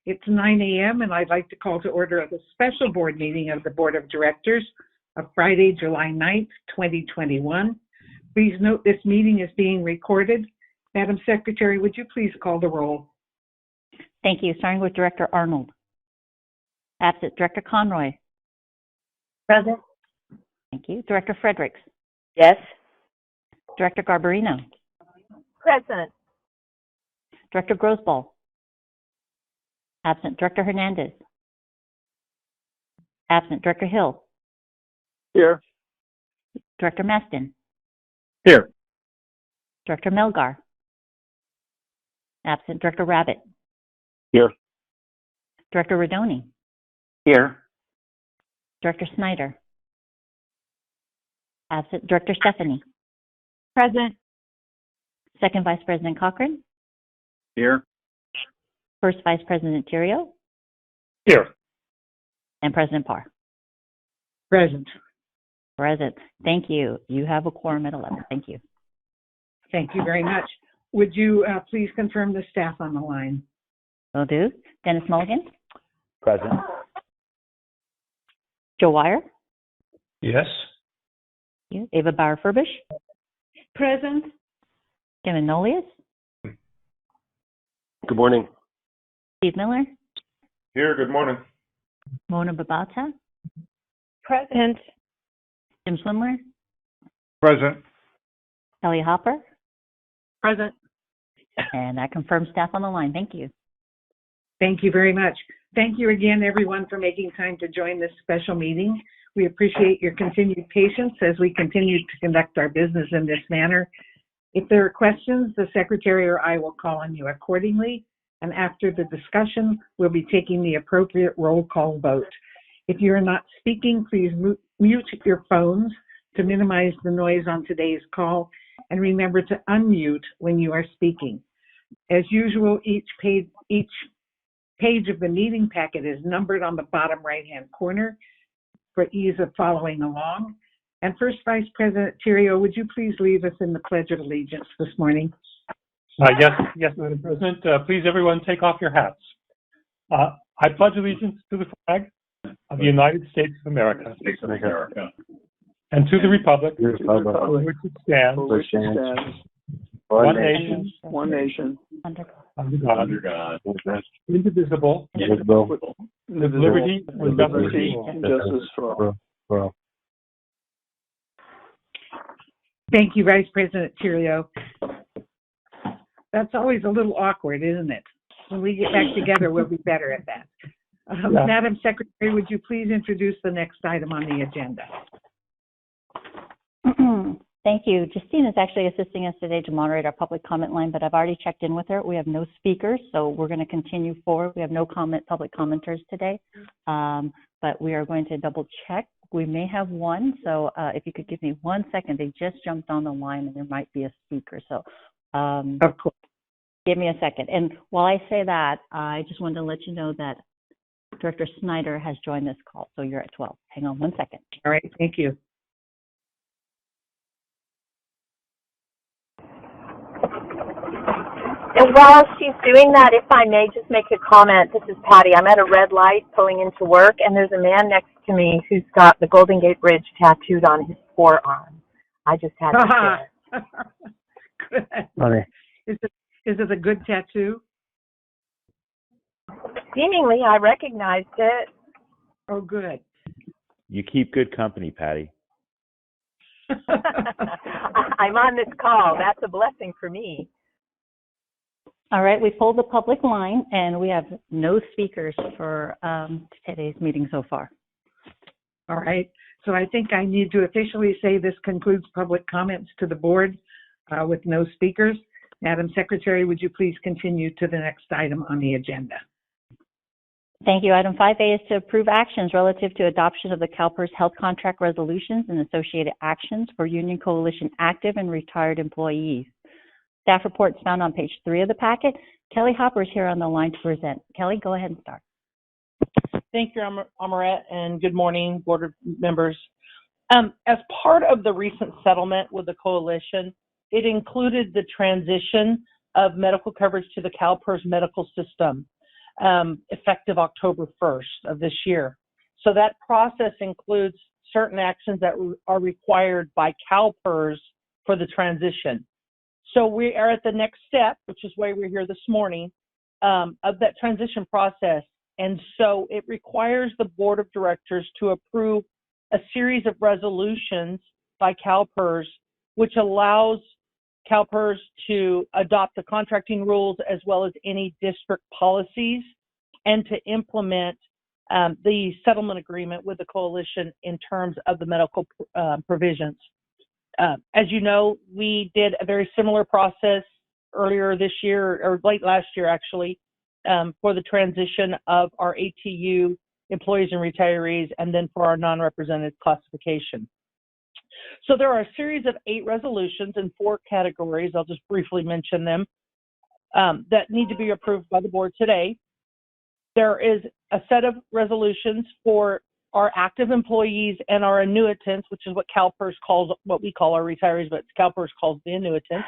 It's 9 a.m. and I'd like to call to order the special board meeting of the Board of Directors of Friday, July 9th, 2021. Please note this meeting is being recorded. Madam Secretary, would you please call the roll? Thank you. Starting with Director Arnold. Absent. Director Conroy. Present. Thank you. Director Fredericks. Yes. Director Garbarino. Present. Director Grosball. Absent. Director Hernandez. Absent. Director Hill. Here. Director Maston. Here. Director Melgar. Absent. Director Rabbit. Here. Director Rodoni. Here. Director Snyder. Absent. Director Stephanie. Present. Second Vice President Cochran. Here. First Vice President Theriault. Here. And President Parr. Present. Present. Thank you. You have a quorum at 11. Thank you. Thank you very much. Would you please confirm the staff on the line? Will do. Dennis Mulligan. Present. Joe Wire. Yes. You. Ava Bauer-Furbish. Present. Kevin Nolius. Good morning. Steve Miller. Here. Good morning. Mona Babata. Present. Jim Swindler. Present. Kelly Hopper. Present. And that confirms staff on the line. Thank you. Thank you very much. Thank you again, everyone, for making time to join this special meeting. We appreciate your continued patience as we continue to conduct our business in this manner. If there are questions, the Secretary or I will call on you accordingly. And after the discussion, we'll be taking the appropriate roll call vote. If you're not speaking, please mute your phones to minimize the noise on today's call. And remember to unmute when you are speaking. As usual, each page of the meeting packet is numbered on the bottom right-hand corner for ease of following along. And First Vice President Theriault, would you please lead us in the Pledge of Allegiance this morning? Yes, Madam President. Please, everyone, take off your hats. I pledge allegiance to the flag of the United States of America and to the republic for which it stands, one nation, under God, indivisible, with liberty and justice for all. Thank you, Vice President Theriault. That's always a little awkward, isn't it? When we get back together, we'll be better at that. Yeah. Madam Secretary, would you please introduce the next item on the agenda? Thank you. Justine is actually assisting us today to moderate our public comment line, but I've already checked in with her. We have no speakers, so we're going to continue forward. We have no public commenters today, but we are going to double check. We may have one, so if you could give me 1 second. They just jumped on the line and there might be a speaker, so Of course. give me a second. And while I say that, I just wanted to let you know that Director Snyder has joined this call, so you're at 12. Hang on 1 second. All right, thank you. And while she's doing that, if I may just make a comment, this is Patty. I'm at a red light pulling into work, and there's a man next to me who's got the Golden Gate Bridge tattooed on his forearm. I just had to share. Good. Funny. Is it a good tattoo? Seemingly, I recognized it. Oh, good. You keep good company, Patty. I'm on this call. That's a blessing for me. All right, we pulled the public line, and we have no speakers for today's meeting so far. All right, so I think I need to officially say this concludes public comments to the board with no speakers. Madam Secretary, would you please continue to the next item on the agenda? Thank you. Item 5A is to approve actions relative to adoption of the Calpers health contract resolutions and associated actions for Union Coalition active and retired employees. Staff reports found on page 3 of the packet. Kelly Hopper is here on the line to present. Kelly, go ahead and start. Thank you, Amarette, and good morning, board members. As part of the recent settlement with the coalition, it included the transition of medical coverage to the Calpers medical system. effective October 1st of this year. So that process includes certain actions that are required by Calpers for the transition. So we are at the next step, which is why we're here this morning, of that transition process. And so it requires the board of directors to approve a series of resolutions by Calpers, which allows Calpers to adopt the contracting rules as well as any district policies and to implement the settlement agreement with the coalition in terms of the medical provisions. As you know, we did a very similar process earlier this year, or late last year actually, for the transition of our ATU employees and retirees, and then for our non-represented classification. So there are a series of 8 resolutions in 4 categories. I'll just briefly mention them that need to be approved by the board today. There is a set of resolutions for our active employees and our annuitants, which is what Calpers calls, what we call our retirees, but Calpers calls the annuitants.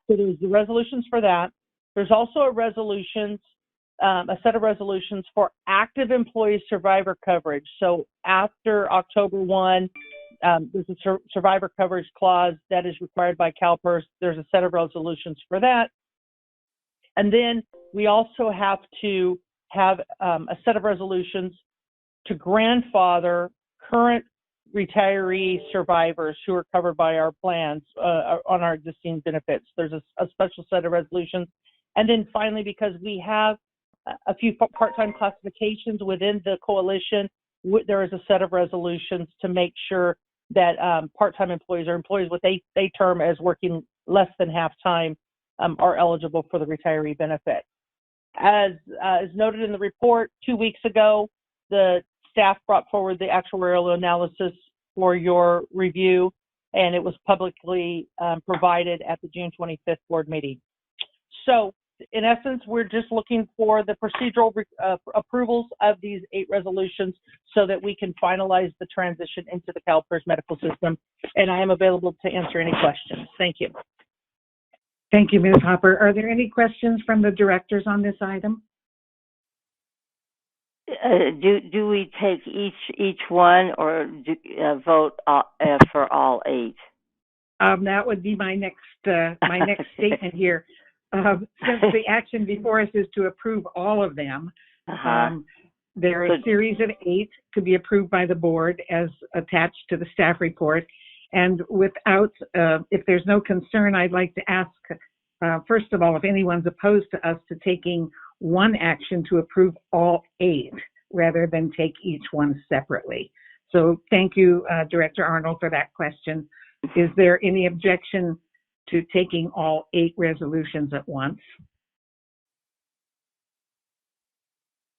So there's the resolutions for that. There's also a set of resolutions for active employee survivor coverage. So after October 1, there's a survivor coverage clause that is required by Calpers. There's a set of resolutions for that. And then we also have to have a set of resolutions to grandfather current retiree survivors who are covered by our plans on our existing benefits. There's a special set of resolutions. And then finally, because we have a few part-time classifications within the coalition, there is a set of resolutions to make sure that part-time employees or employees what they term as working less than half-time are eligible for the retiree benefit. As noted in the report 2 weeks ago, the staff brought forward the actuarial analysis for your review, and it was publicly provided at the June 25th board meeting. So in essence, we're just looking for the procedural approvals of these 8 resolutions so that we can finalize the transition into the Calpers medical system. And I am available to answer any questions. Thank you. Thank you, Ms. Hopper. Are there any questions from the directors on this item? Do we take each one, or vote for all 8? That would be my next statement here. Since the action before us is to approve all of them, there are a series of 8 to be approved by the board as attached to the staff report. And without, if there's no concern, I'd like to ask, first of all, if anyone's opposed to us to taking one action to approve all 8 rather than take each one separately. So thank you, Director Arnold, for that question. Is there any objection to taking all 8 resolutions at once?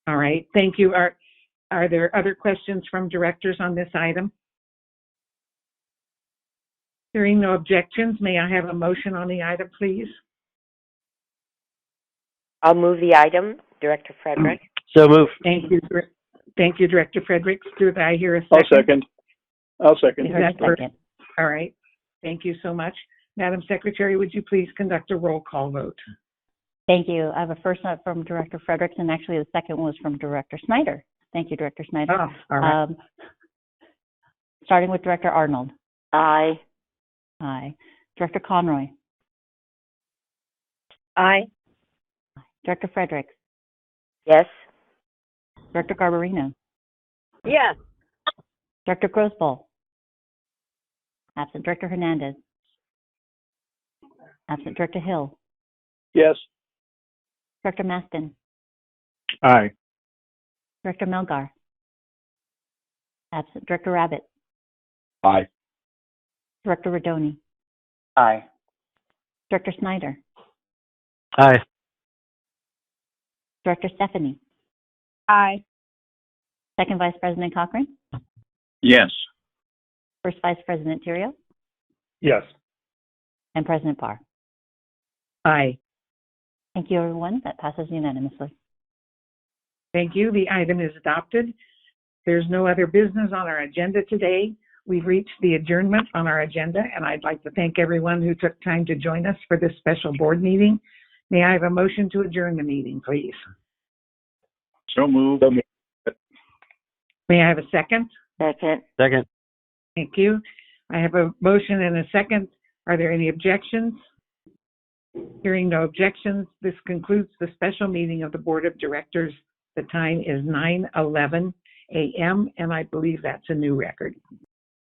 All right, thank you. Are there other questions from directors on this item? Hearing no objections, may I have a motion on the item, please? I'll move the item, Director Frederick. So move. Thank you. Thank you, Director Fredericks. Do I hear a second? I'll second. Is that second? All right. Thank you so much. Madam Secretary, would you please conduct a roll call vote? Thank you. I have a first note from Director Fredericks, and actually the second one was from Director Snyder. Thank you, Director Snyder. Oh, all right. Starting with Director Arnold. Aye. Aye. Director Conroy. Aye. Director Fredericks. Yes. Director Garbarino. Yes. Director Grosboll. Absent Director Hernandez. Absent Director Hill. Yes. Director Maston. Aye. Director Melgar. Absent Director Rabbit. Aye. Director Rodoni. Aye. Director Snyder. Aye. Director Stephanie. Aye. Second Vice President Cochran. Yes. First Vice President Tirio. Yes. And President Parr. Aye. Thank you, everyone. That passes unanimously. Thank you. The item is adopted. There's no other business on our agenda today. We've reached the adjournment on our agenda, and I'd like to thank everyone who took time to join us for this special board meeting. May I have a motion to adjourn the meeting, please? So moved. May I have a second? Second. Second. Thank you. I have a motion and a second. Are there any objections? Hearing no objections, this concludes the special meeting of the Board of Directors. The time is 9:11 a.m., and I believe that's a new record.